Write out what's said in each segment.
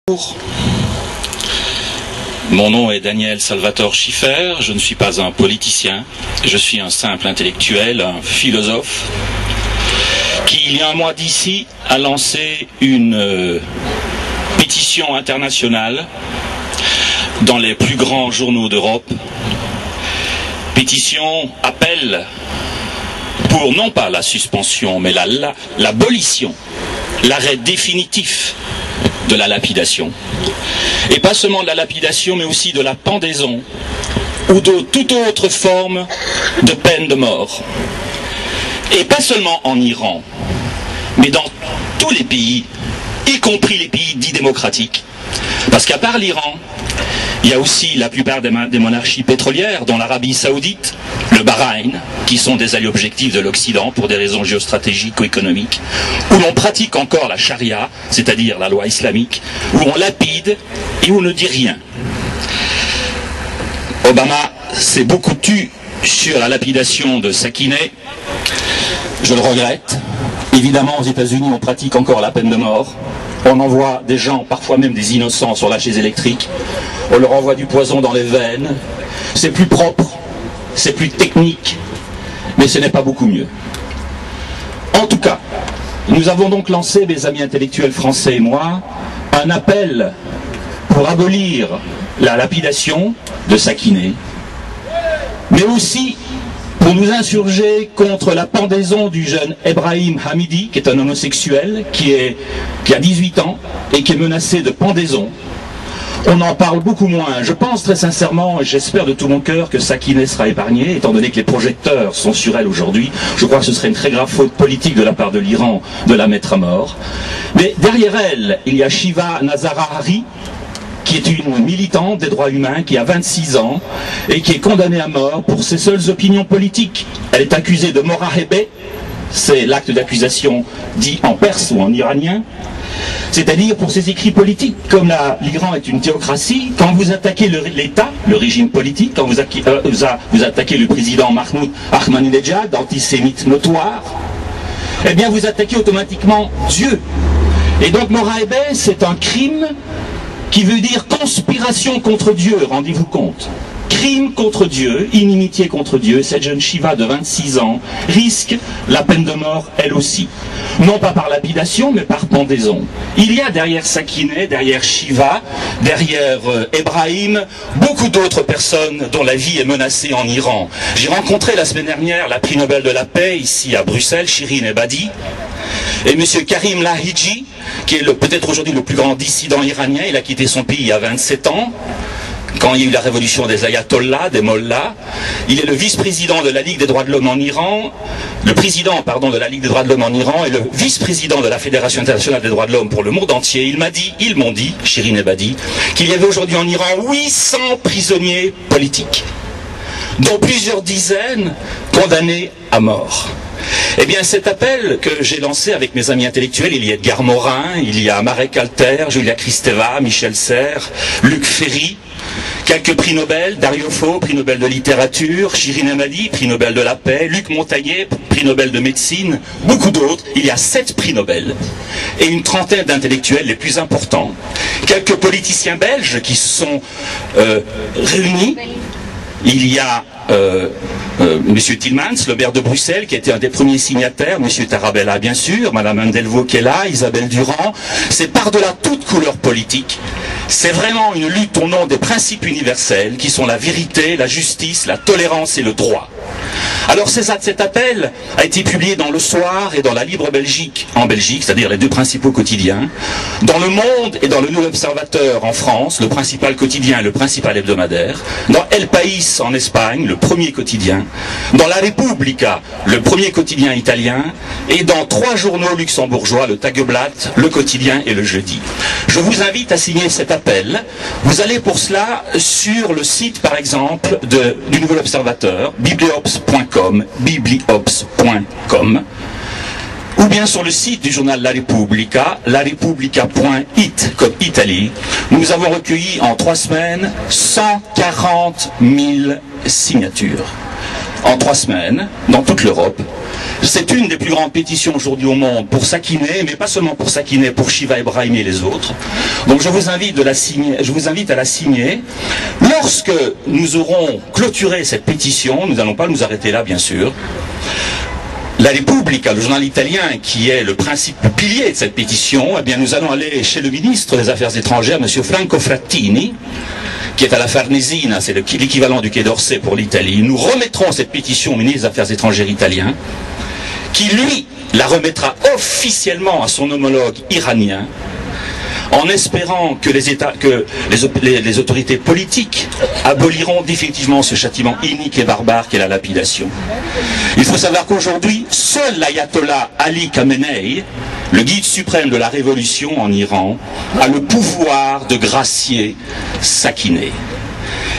Bonjour. Mon nom est Daniel Salvatore Schiffer, je ne suis pas un politicien, je suis un simple intellectuel, un philosophe, qui il y a un mois d'ici a lancé une pétition internationale dans les plus grands journaux d'Europe. Pétition appelle pour non pas la suspension, mais l'abolition, l'arrêt définitif de la lapidation. Et pas seulement de la lapidation, mais aussi de la pendaison ou de toute autre forme de peine de mort. Et pas seulement en Iran, mais dans tous les pays, y compris les pays dits démocratiques. Parce qu'à part l'Iran, il y a aussi la plupart des monarchies pétrolières, dont l'Arabie Saoudite, le Bahreïn, qui sont des alliés objectifs de l'Occident pour des raisons géostratégiques ou économiques, où l'on pratique encore la charia, c'est-à-dire la loi islamique, où on lapide et où on ne dit rien. Obama s'est beaucoup tu sur la lapidation de Sakineh. Je le regrette. Évidemment, aux États-Unis, on pratique encore la peine de mort. On envoie des gens, parfois même des innocents, sur la chaise électrique. On leur envoie du poison dans les veines. C'est plus propre, c'est plus technique, mais ce n'est pas beaucoup mieux. En tout cas, nous avons donc lancé, mes amis intellectuels français et moi, un appel pour abolir la lapidation de Sakineh, mais aussi pour nous insurger contre la pendaison du jeune Ebrahim Hamidi, qui est un homosexuel, qui a 18 ans et qui est menacé de pendaison. On en parle beaucoup moins. Je pense très sincèrement, et j'espère de tout mon cœur, que Sakineh sera épargnée, étant donné que les projecteurs sont sur elle aujourd'hui. Je crois que ce serait une très grave faute politique de la part de l'Iran de la mettre à mort. Mais derrière elle, il y a Shiva Nazarahari, qui est une militante des droits humains, qui a 26 ans, et qui est condamnée à mort pour ses seules opinions politiques. Elle est accusée de morahebe, c'est l'acte d'accusation dit en perse ou en iranien, c'est-à-dire pour ses écrits politiques. Comme l'Iran est une théocratie, quand vous attaquez l'État, le régime politique, quand vous attaquez le président Mahmoud Ahmadinejad, antisémite notoire, eh bien vous attaquez automatiquement Dieu. Et donc morahebe, c'est un crime qui veut dire conspiration contre Dieu, rendez-vous compte. Crime contre Dieu, inimitié contre Dieu. Cette jeune Shiva de 26 ans risque la peine de mort, elle aussi. Non pas par lapidation, mais par pendaison. Il y a derrière Sakineh, derrière Shiva, derrière Ebrahim, beaucoup d'autres personnes dont la vie est menacée en Iran. J'ai rencontré la semaine dernière la prix Nobel de la paix, ici à Bruxelles, Shirin Ebadi, et M. Karim Lahiji, qui est peut-être aujourd'hui le plus grand dissident iranien. Il a quitté son pays il y a 27 ans, quand il y a eu la révolution des ayatollahs, des mollahs. Il est le vice-président de la Ligue des droits de l'homme en Iran, le président, pardon, de la Ligue des droits de l'homme en Iran et le vice-président de la Fédération internationale des droits de l'homme pour le monde entier. Ils m'ont dit, Shirin Ebadi, qu'il y avait aujourd'hui en Iran 800 prisonniers politiques, dont plusieurs dizaines condamnés à mort. Eh bien, cet appel que j'ai lancé avec mes amis intellectuels, il y a Edgar Morin, il y a Marek Alter, Julia Kristeva, Michel Serres, Luc Ferry, quelques prix Nobel, Dario Fo, prix Nobel de littérature, Shirin Ebadi, prix Nobel de la paix, Luc Montagnier, prix Nobel de médecine, beaucoup d'autres. Il y a 7 prix Nobel et une trentaine d'intellectuels les plus importants. Quelques politiciens belges qui se sont réunis. Il y a M. Tillmans, le maire de Bruxelles, qui a été un des premiers signataires, M. Tarabella bien sûr, Mme Andelvaux qui est là, Isabelle Durand. C'est par-delà toute couleur politique. C'est vraiment une lutte au nom des principes universels qui sont la vérité, la justice, la tolérance et le droit. Alors cet appel a été publié dans Le Soir et dans La Libre Belgique, en Belgique, c'est-à-dire les deux principaux quotidiens, dans Le Monde et dans Le Nouvel Observateur en France, le principal quotidien et le principal hebdomadaire, dans El País en Espagne, le premier quotidien, dans La Repubblica, le premier quotidien italien, et dans 3 journaux luxembourgeois, le Tageblatt, le quotidien et le Jeudi. Je vous invite à signer cet appel. Vous allez pour cela sur le site, par exemple, du Nouvel Observateur, bibliops.com, ou bien sur le site du journal La Repubblica, laRepubblica.it, comme Italie. Nous avons recueilli en 3 semaines 140 000 signatures. En 3 semaines, dans toute l'Europe, C'est une des plus grandes pétitions aujourd'hui au monde pour Sakineh, mais pas seulement pour Sakineh, pour Shiva Ebrahimi et les autres. Donc je vous invite à la signer. Lorsque nous aurons clôturé cette pétition, nous n'allons pas nous arrêter là, bien sûr. La Repubblica, le journal italien, qui est le principe pilier de cette pétition, eh bien nous allons aller chez le ministre des Affaires étrangères, M. Franco Frattini, qui est à la Farnesina, c'est l'équivalent du Quai d'Orsay pour l'Italie. Nous remettrons cette pétition au ministre des Affaires étrangères italien, qui lui la remettra officiellement à son homologue iranien, en espérant que les autorités politiques aboliront définitivement ce châtiment inique et barbare qu'est la lapidation. Il faut savoir qu'aujourd'hui, seul l'ayatollah Ali Khamenei, le guide suprême de la révolution en Iran, a le pouvoir de gracier Sakineh.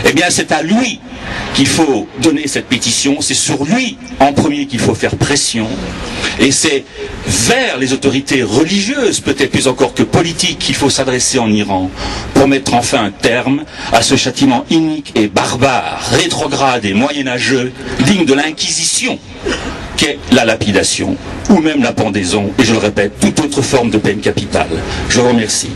Eh bien, c'est à lui qu'il faut donner cette pétition, c'est sur lui en premier qu'il faut faire pression, et c'est vers les autorités religieuses, peut-être plus encore que politiques, qu'il faut s'adresser en Iran pour mettre enfin un terme à ce châtiment inique et barbare, rétrograde et moyenâgeux, digne de l'Inquisition, qu'est la lapidation, ou même la pendaison, et je le répète, toute autre forme de peine capitale. Je vous remercie.